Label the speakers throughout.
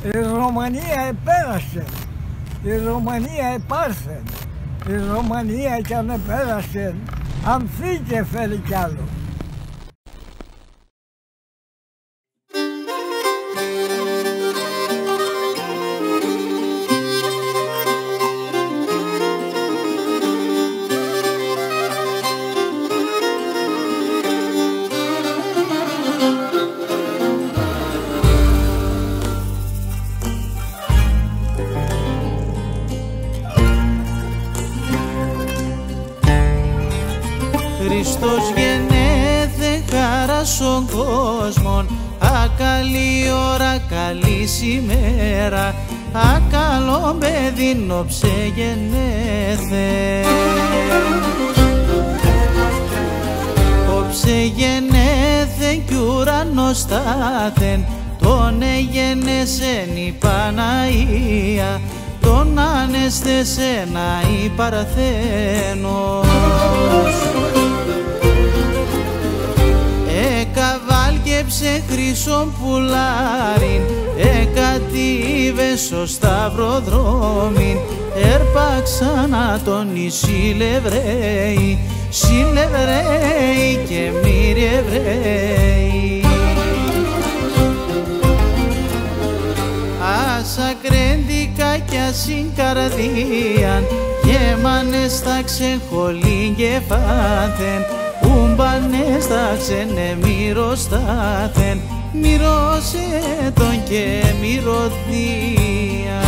Speaker 1: Η Ρωμανία επέρασε, η Ρωμανία επάρθε, η Ρωμανία κι αν επέρασε, αν φύγει και φέρει κι άλλο.
Speaker 2: Χριστός γεννέθε χαρά στον κόσμο, ακαλή ώρα, καλή ημέρα, ακαλό παιδί νόψε γεννέθε. Όψε γεννέθε κι ουρανός στάθεν, τον εγεννέσεν η Παναία, τον ανέστεσεν η Παρθένος. Εκαβάλκεψε χρυσόν πουλάριν, εκατήβε στο σταυροδρόμιν, έρπαξαν τον οι Συλλεβραίοι, Συλλεβραίοι και μύροι Εβραίοι. Ασακρέντικα κι ασυγκαρδίαν, γέμανες στα ξεχολήν και φάθεν, ούμπανες τα ξενεμυροστάθεν, μυρώσε τον και μυρωδία.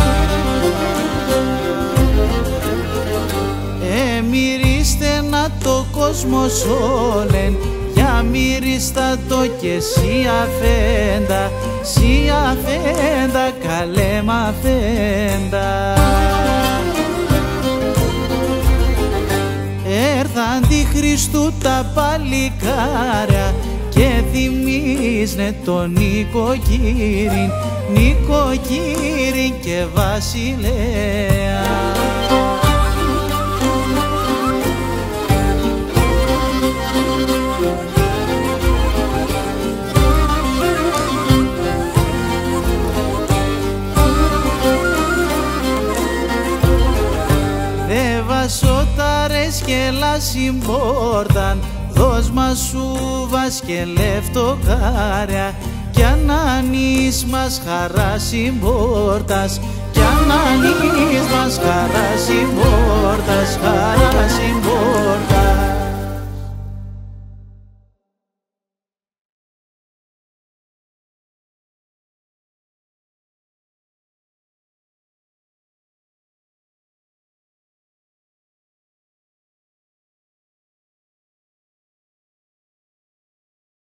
Speaker 2: Εμυρίστε να το κόσμος όλεν, για μυρίστα το και σι αφέντα, σι αφέντα, καλέ μ' αφέντα. Έρθαν τη Χριστού τα παλικάρια και θυμίσνε τον νοικοκύριν, νοικοκύριν και βασιλέα. Βασόταρες και λασιμπόρταν, δώσ' μας σούβας και λεφτοκάρια, κι ανανείς μας χαρά συμπόρτας, κι ανανείς μας χαρά συμπόρτας, χαρά συμπόρτας.